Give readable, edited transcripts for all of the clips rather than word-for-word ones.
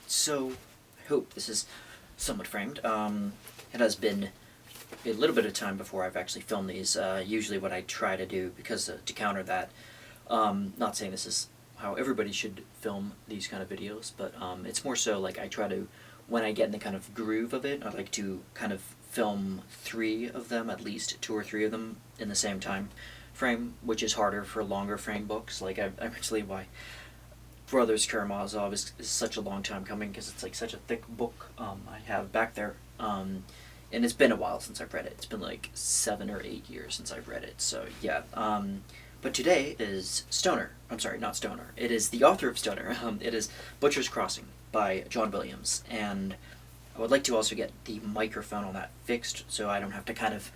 So I hope this is somewhat framed. It has been a little bit of time before I've actually filmed these. Usually what I try to do, because to counter that, not saying this is how everybody should film these kind of videos, but it's more so like I try to, when I get in the kind of groove of it, I like to kind of film 3 of them, at least 2 or 3 of them in the same time frame, which is harder for longer frame books. Like I actually, why Brothers Karamazov is such a long time coming, because it's like such a thick book I have back there. And it's been a while since I've read it. It's been like 7 or 8 years since I've read it. So yeah. But today is Stoner. I'm sorry, not Stoner. It is the author of Stoner. It is Butcher's Crossing by John Williams. And I would like to also get the microphone on that fixed, so I don't have to kind of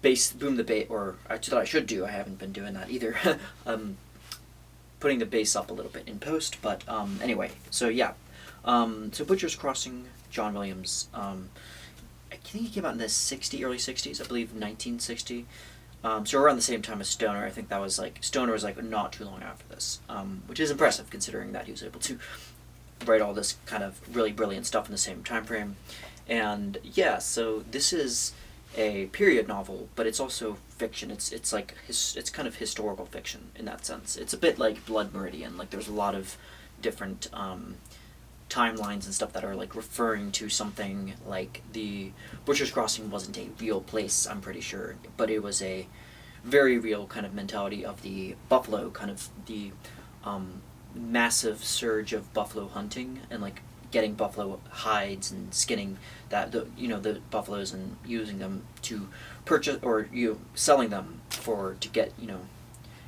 boom the bass, or that I should do. I haven't been doing that either. Putting the bass up a little bit in post. But anyway, so yeah. So Butcher's Crossing, John Williams. I think he came out in the early 60s, I believe 1960. So around the same time as Stoner. I think that was like, Stoner was like not too long after this, which is impressive considering that he was able to write all this kind of really brilliant stuff in the same time frame. And yeah, so this is a period novel, but it's also fiction. It's like it's kind of historical fiction in that sense. It's a bit like Blood Meridian. Like there's a lot of different timelines and stuff that are like referring to something. Like the Butcher's Crossing wasn't a real place, I'm pretty sure, but it was a very real kind of mentality of the buffalo, kind of the massive surge of buffalo hunting and like getting buffalo hides and skinning the buffaloes and using them to purchase, or selling them to get,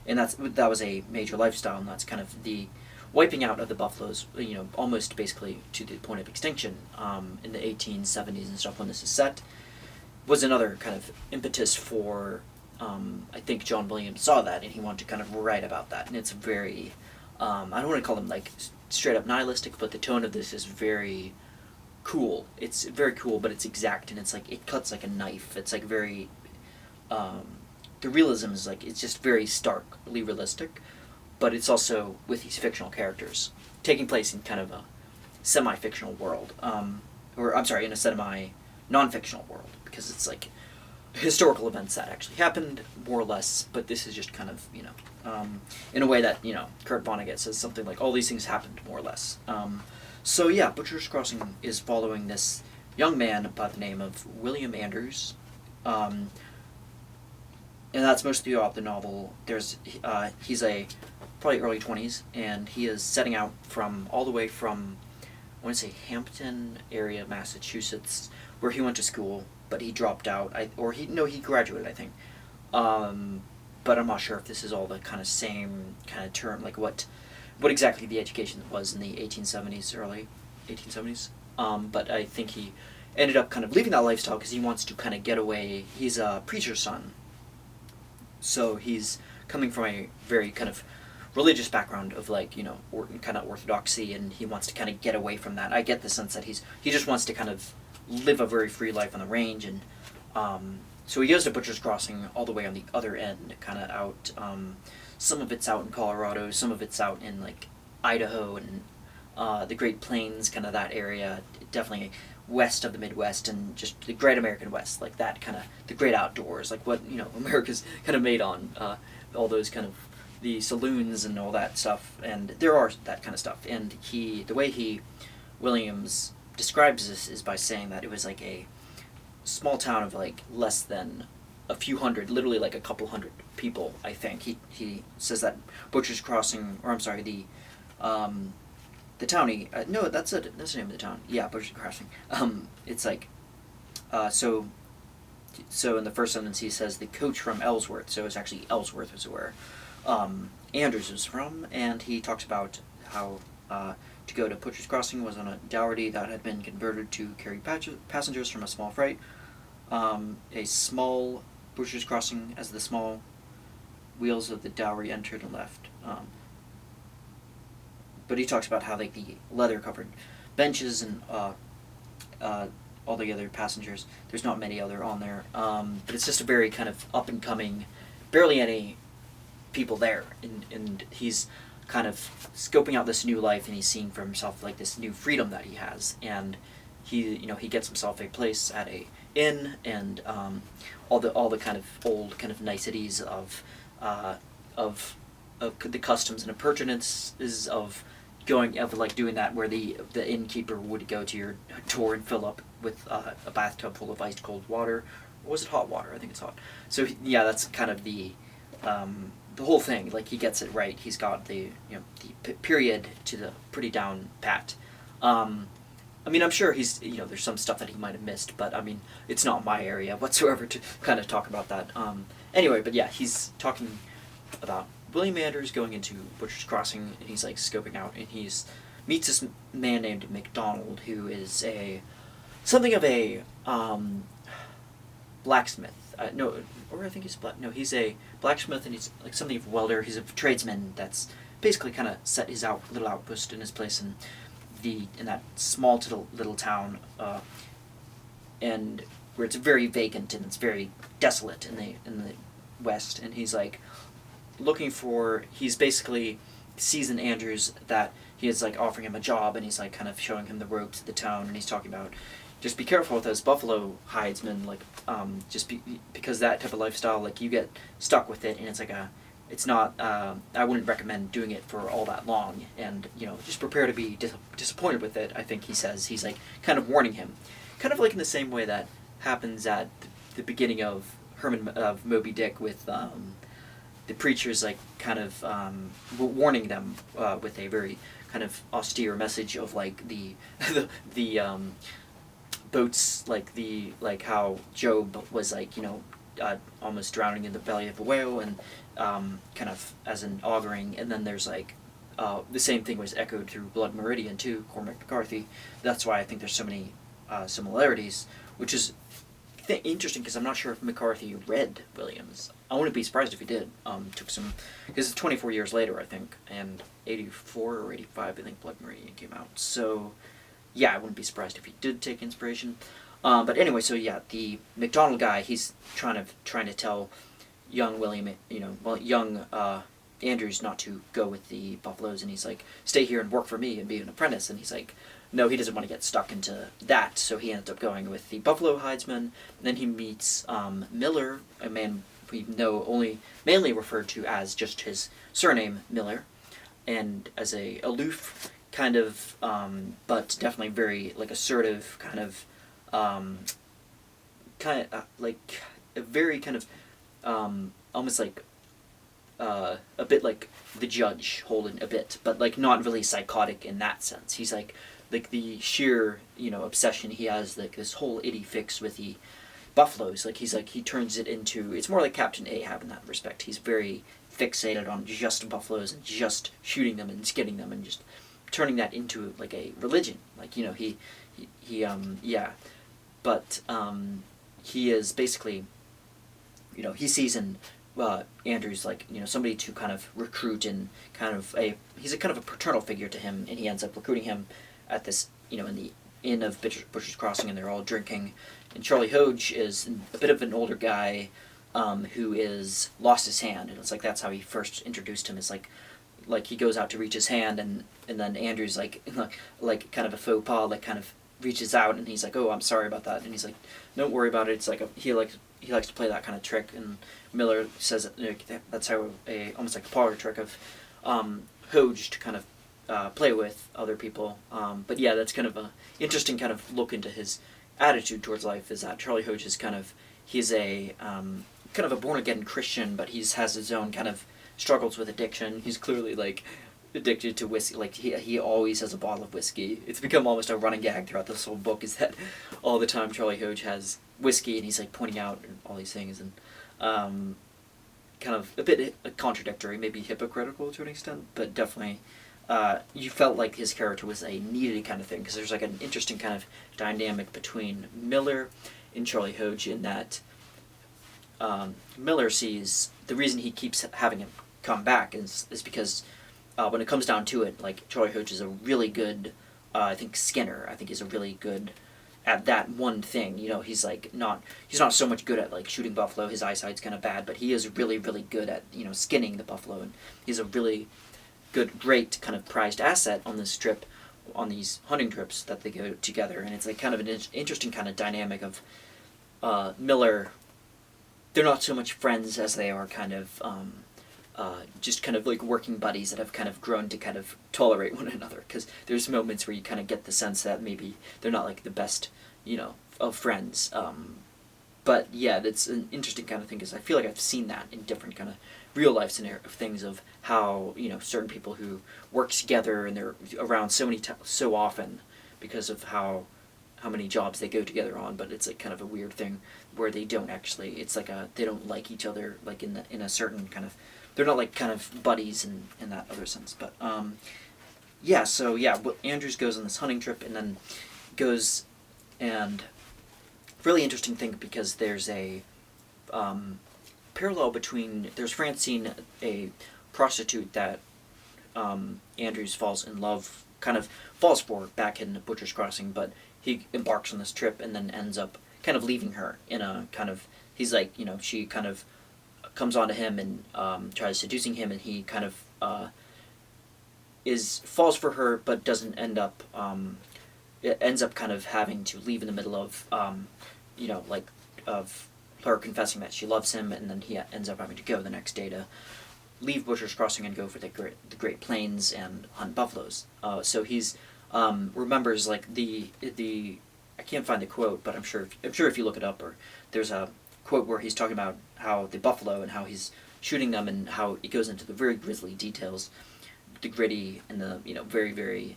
and that was a major lifestyle, and that's kind of the wiping out of the buffaloes, almost basically to the point of extinction in the 1870s and stuff when this is set, was another kind of impetus for, I think John Williams saw that and he wanted to kind of write about that. And it's very, I don't want to call him like straight up nihilistic, but the tone of this is very cool. It's very cool, but it's exact, and it's like, it cuts like a knife. It's like very, the realism is like, it's just very starkly realistic, but it's also with these fictional characters taking place in kind of a semi-fictional world, or I'm sorry, in a semi-non-fictional world, because it's like historical events that actually happened, more or less, but this is just kind of, in a way that, Kurt Vonnegut says something like, all these things happened, more or less. So yeah, Butcher's Crossing is following this young man by the name of William Andrews, and that's mostly throughout the novel. He's probably early 20s, and he is setting out all the way from, I want to say Hampton area, Massachusetts, where he went to school, but he dropped out, he graduated, I think, but I'm not sure if this is all the kind of same kind of term, like what exactly the education was in the 1870s, early 1870s, but I think he ended up kind of leaving that lifestyle because he wants to kind of get away. He's a preacher's son, so he's coming from a very kind of religious background of like, kind of orthodoxy, and he wants to kind of get away from that. I get the sense that he just wants to kind of live a very free life on the range, and so he goes to Butcher's Crossing all the way on the other end, kind of out, some of it's out in Colorado, some of it's out in like Idaho and the Great Plains, kind of that area, definitely west of the Midwest and just the Great American West, like that kind of, the great outdoors, like what, America's kind of made on, all those kind of, the saloons and all that stuff, and there are that kind of stuff. And the way Williams describes this is by saying that it was like a small town of like less than a few hundred, literally like a couple hundred people, I think. He says that Butcher's Crossing, or I'm sorry, the townie, no, that's the name of the town. Yeah, Butcher's Crossing. It's like, so in the first sentence he says the coach from Ellsworth, so it's actually Ellsworth is where Andrews is from, and he talks about how to go to Butcher's Crossing was on a dougherty that had been converted to carry passengers from a small freight. A small Butcher's Crossing as the small wheels of the dougherty entered and left. But he talks about how like the leather-covered benches and all the other passengers, there's not many other on there, but it's just a very kind of up-and-coming, barely any people there, and he's kind of scoping out this new life, and he's seeing for himself like this new freedom that he has, and he gets himself a place at a inn, and all the kind of old kind of niceties uh, of the customs and appurtenances of doing that, where the innkeeper would go to your door and fill up with a bathtub full of ice cold water. Or was it hot water? I think it's hot. So yeah, that's kind of the whole thing. Like, he gets it right. He's got the period to the pretty down pat. I mean, I'm sure he's, there's some stuff that he might have missed, but I mean, it's not my area whatsoever to kind of talk about that. Anyway, but yeah, he's talking about William Anders going into Butcher's Crossing, and he's like scoping out, and meets this man named MacDonald, who is something of a blacksmith. No, or I think he's black. No, he's a blacksmith, and he's like something of a welder. He's a tradesman that's basically kind of set his little outpost in his place in that small little town, and where it's very vacant and it's very desolate in the west. And he's like he's basically sees in Andrews that he is like offering him a job, and he's like kind of showing him the ropes of the town, and he's talking about, just be careful with those buffalo hidesmen, like because that type of lifestyle, like, you get stuck with it, and it's like it's not, I wouldn't recommend doing it for all that long, and just prepare to be disappointed with it. I think he says, he's like kind of warning him, kind of like in the same way that happens at the beginning of Moby Dick, with the preacher's like kind of warning them with a very kind of austere message of like the boats, like how Job was like almost drowning in the belly of a whale, and kind of as an auguring. And then there's like the same thing was echoed through Blood Meridian too, Cormac McCarthy. That's why I think there's so many similarities, which is interesting, because I'm not sure if McCarthy read Williams. I wouldn't be surprised if he did. Took some, because it's 24 years later, I think, and 84 or 85, I think Blood Meridian came out. So yeah, I wouldn't be surprised if he did take inspiration. But anyway, so yeah, the MacDonald guy, he's trying to tell young William, young Andrews not to go with the buffaloes, and he's like, stay here and work for me and be an apprentice. And he's like, no, he doesn't want to get stuck into that, so he ends up going with the buffalo hidesman. And then he meets Miller, a man we know only mainly referred to as just his surname, Miller, and as a aloof kind of, but definitely very like assertive kind of, like a very kind of, almost like a bit like the Judge Holden a bit, but like not really psychotic in that sense. He's like the sheer obsession he has, like this whole itty fix with the buffaloes. Like he turns it into, it's more like Captain Ahab in that respect. He's very fixated on just buffaloes and just shooting them and skinning them and just turning that into like a religion. Like but he is basically, he sees in Andrews like somebody to kind of recruit, and kind of he's a kind of a paternal figure to him, and he ends up recruiting him at this in the inn of Butcher's Crossing, and they're all drinking. And Charlie Hoge is a bit of an older guy who is lost his hand, and it's like that's how he first introduced him. Is like he goes out to reach his hand, and then Andrew's like kind of a faux pas, like kind of reaches out, and he's like, oh, I'm sorry about that, and he's like, don't worry about it. It's like he likes to play that kind of trick, and Miller says that's how almost like a parlor trick of Hoge to kind of play with other people. But yeah, that's kind of a interesting kind of look into his attitude towards life, is that Charlie Hoge is he's a kind of a born again Christian, but has his own kind of struggles with addiction. He's clearly like addicted to whiskey. Like he always has a bottle of whiskey. It's become almost a running gag throughout this whole book, is that all the time Charlie Hoge has whiskey, and he's like pointing out all these things, and kind of a bit contradictory, maybe hypocritical to an extent, but definitely you felt like his character was a needed kind of thing, because there's like an interesting kind of dynamic between Miller and Charlie Hoge, in that Miller sees the reason he keeps having him come back is because when it comes down to it, like Charlie Hoge is a really good, I think Skinner. I think he's a really good at that one thing. He's like he's not so much good at like shooting buffalo. His eyesight's kind of bad, but he is really, really good at skinning the buffalo, and he's a really great kind of prized asset on this trip, on these hunting trips that they go together. And it's like kind of an interesting kind of dynamic of Miller. They're not so much friends as they are kind of just kind of like working buddies that have kind of grown to kind of tolerate one another. Because there's moments where you kind of get the sense that maybe they're not like the best, of friends. But yeah, that's an interesting kind of thing, because I feel like I've seen that in different kind of real life scenario of things, of how certain people who work together and they're around so often because of how many jobs they go together on, but it's like kind of a weird thing where they don't actually, it's like they don't like each other, like in a certain kind of, they're not like kind of buddies in that other sense. But Andrews goes on this hunting trip and then goes, and really interesting thing, because there's a parallel between, there's Francine, a prostitute that Andrews falls for back in Butcher's Crossing, but he embarks on this trip and then ends up kind of leaving her in a kind of, he's like, she kind of comes onto him and tries seducing him, and he kind of falls for her, but doesn't end up, it ends up kind of having to leave in the middle of, of her confessing that she loves him, and then he ends up having to go the next day to leave Butcher's Crossing and go for the Great Plains and hunt buffaloes. So he's remembers like the I can't find the quote, but I'm sure if you look it up, or there's a quote where he's talking about how the buffalo and how he's shooting them, and how it goes into the very grisly details, the gritty and the very very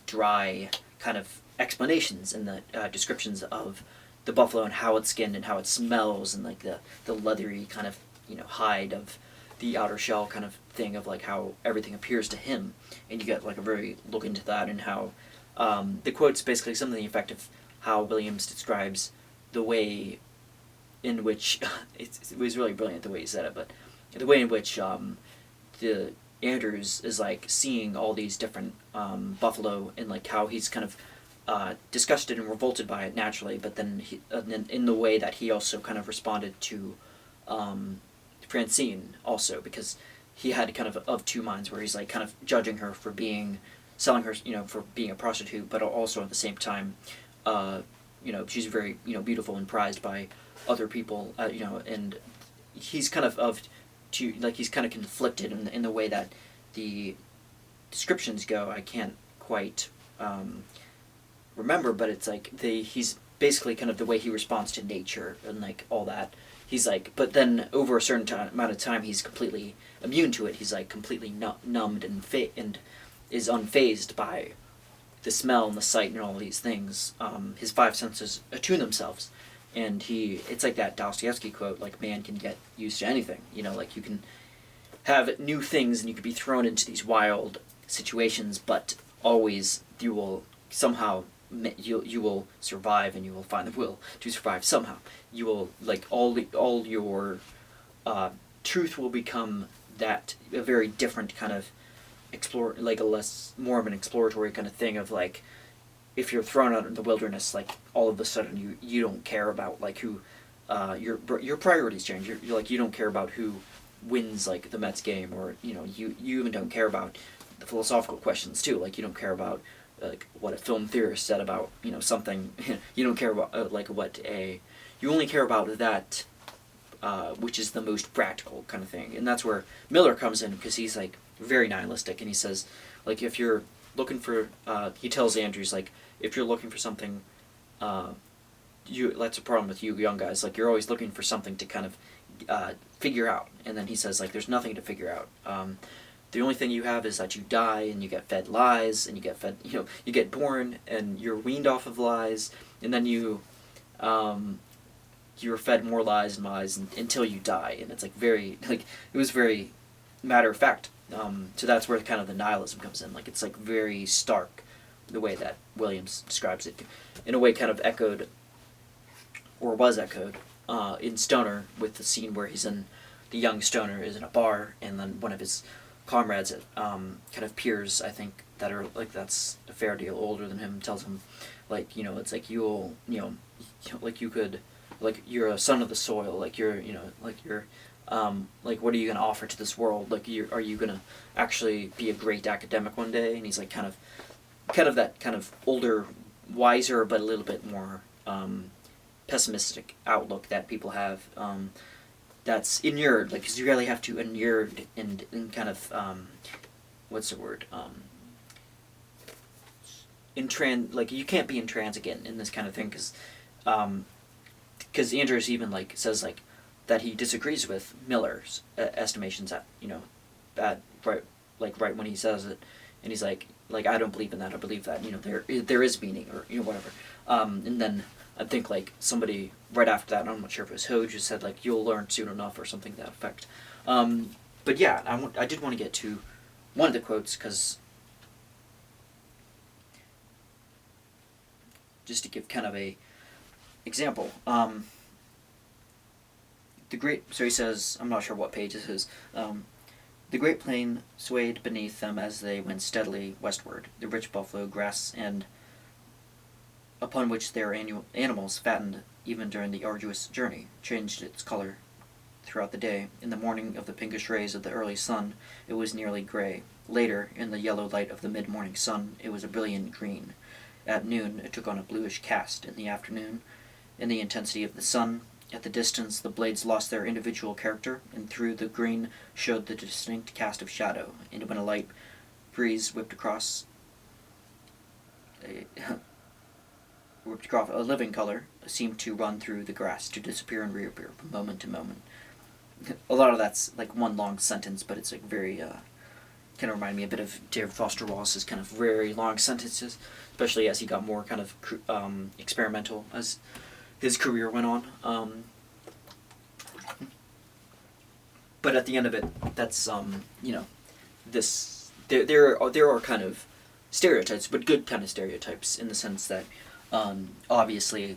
dry kind of explanations and the descriptions of the buffalo and how it's skinned and how it smells, and like the leathery kind of hide of the outer shell kind of thing, of like how everything appears to him, and you get like a very look into that, and how the quote's basically something to the effect of how Williams describes the way in which it was really brilliant the way he said it, but the way in which the Andrews is like seeing all these different buffalo, and like how he's kind of disgusted and revolted by it naturally, but then in the way that he also kind of responded to Francine also, because he had kind of two minds, where he's like kind of judging her for selling her, for being a prostitute, but also at the same time, she's very, beautiful and prized by other people, and he's kind of he's kind of conflicted in the way that the descriptions go. I can't quite remember, but it's like he's basically kind of the way he responds to nature and like all that. He's like, but then over a certain amount of time, he's completely immune to it. He's like completely numbed and is unfazed by the smell and the sight and all these things. His five senses attune themselves, and it's like that Dostoevsky quote, like, man can get used to anything. Like you can have new things and you could be thrown into these wild situations, but always you will somehow you will survive, and you will find the will to survive somehow. You will, like, all your truth will become that a very different kind of like more of an exploratory kind of thing of like, if you're thrown out in the wilderness, like all of a sudden you don't care about like who your priorities change. You're like, you don't care about who wins like the Mets game, or you even don't care about the philosophical questions too. Like you don't care about like what a film theorist said about something. You don't care about you only care about that which is the most practical kind of thing. And that's where Miller comes in, because he's like very nihilistic, and he says like, if you're looking for he tells Andrews like, if you're looking for something, that's a problem with you young guys, like you're always looking for something to kind of figure out. And then he says like, there's nothing to figure out. The only thing you have is that you die, and you get fed lies, and you get fed, you get born, and you're weaned off of lies, and then you're fed more lies and lies until you die. And it's like very, like, it was very matter of fact. So that's where kind of the nihilism comes in. Like, it's like very stark, the way that Williams describes it. In a way kind of echoed, or was echoed, in Stoner, with the scene where the young Stoner is in a bar, and then one of his comrades, kind of peers, I think, that are like, that's a fair deal older than him, tells him like, it's like like you could, like, you're a son of the soil, like you're like you're like, what are you going to offer to this world? Like, are you going to actually be a great academic one day? And he's like kind of that kind of older, wiser, but a little bit more pessimistic outlook that people have. That's inured, like, because you really have to inure and kind of what's the word? Like, you can't be intransigent in this kind of thing, because Andrews even like says like that he disagrees with Miller's estimations at at right when he says it, and he's like I don't believe in that. I believe that there is meaning, or whatever. And then I think like somebody right after that, and I'm not sure if it was Hoge, who said like you'll learn soon enough or something to that effect. But yeah, I did want to get to one of the quotes, because just to give kind of a example. So he says, I'm not sure what page this is. The great plain swayed beneath them as they went steadily westward. The rich buffalo grass and upon which their animals fattened even during the arduous journey changed its color throughout the day. In the morning of the pinkish rays of the early sun, it was nearly gray. Later, in the yellow light of the mid-morning sun, it was a brilliant green. At noon, it took on a bluish cast. In the afternoon, in the intensity of the sun, at the distance, the blades lost their individual character, and through the green showed the distinct cast of shadow. And when a light breeze whipped across a living color, seemed to run through the grass, to disappear and reappear from moment to moment. A lot of that's like one long sentence, but it's like very kind of remind me a bit of David Foster Wallace's kind of very long sentences, especially as he got more kind of experimental as his career went on. But at the end of it, that's this there are kind of stereotypes, but good kind of stereotypes, in the sense that obviously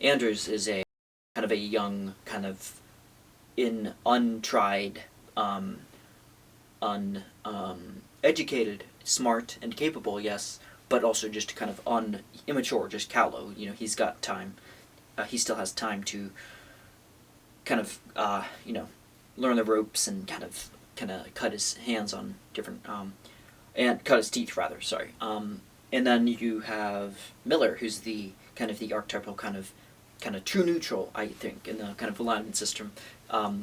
Andrews is a kind of a young, kind of untried, educated, smart, and capable, yes, but also just kind of immature, just callow. He's got time. He still has time to kind of learn the ropes and kind of cut his hands on different and cut his teeth rather. Sorry. And then you have Miller, who's the kind of the archetypal kind of true neutral, I think, in the kind of alignment system. Not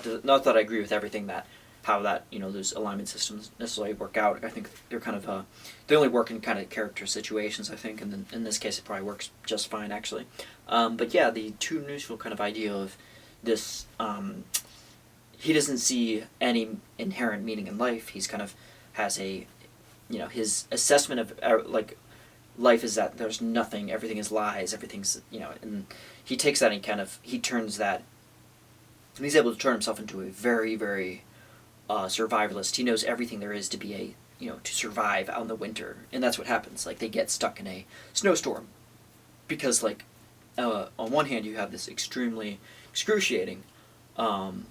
that I agree with everything how those alignment systems necessarily work out. I think they're kind of they only work in kind of character situations, I think, and then in this case it probably works just fine, actually. But yeah, the true neutral kind of idea of this, he doesn't see any inherent meaning in life. He's kind of has a, his assessment of like life is that there's nothing, everything is lies, everything's, and he takes that and he turns that, and he's able to turn himself into a very, very survivalist. He knows everything there is to be to survive out in the winter, and that's what happens. Like, they get stuck in a snowstorm because, like, on one hand you have this extremely excruciating,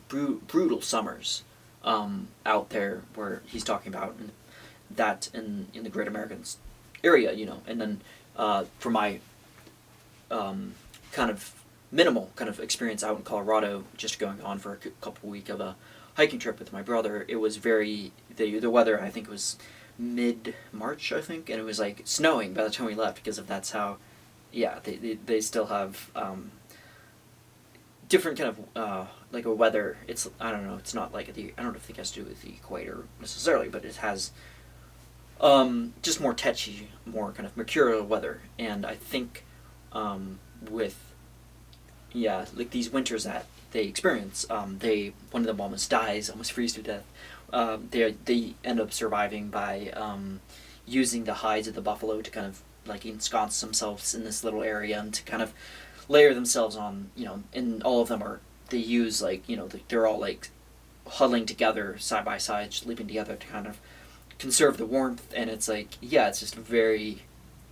brutal summers out there where he's talking about in the Great American area, and then for my kind of minimal kind of experience out in Colorado, just going on for a couple week of a hiking trip with my brother, it was the weather, I think, was mid-March, I think, and it was like snowing by the time we left, because that's how, they still have different kind of like a weather. It's, I don't know, it's not like I don't know if it has to do with the equator necessarily, but it has just more tetchy, more kind of mercurial weather. And I think with like these winters that they experience, one of them almost dies, almost freezes to death. They end up surviving by using the hides of the buffalo to kind of like ensconce themselves in this little area and to kind of layer themselves on, and all of them they use like, they're all like huddling together side by side, sleeping together to kind of conserve the warmth. And it's like, it's just very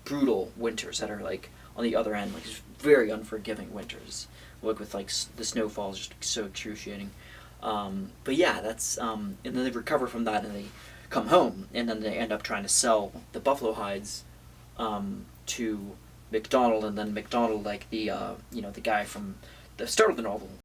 brutal winters that are like on the other end, like very unforgiving winters, like with like the snowfall is just so excruciating. But that's and then they recover from that and they come home, and then they end up trying to sell the buffalo hides to McDonald, and then McDonald, like the the guy from start of the novel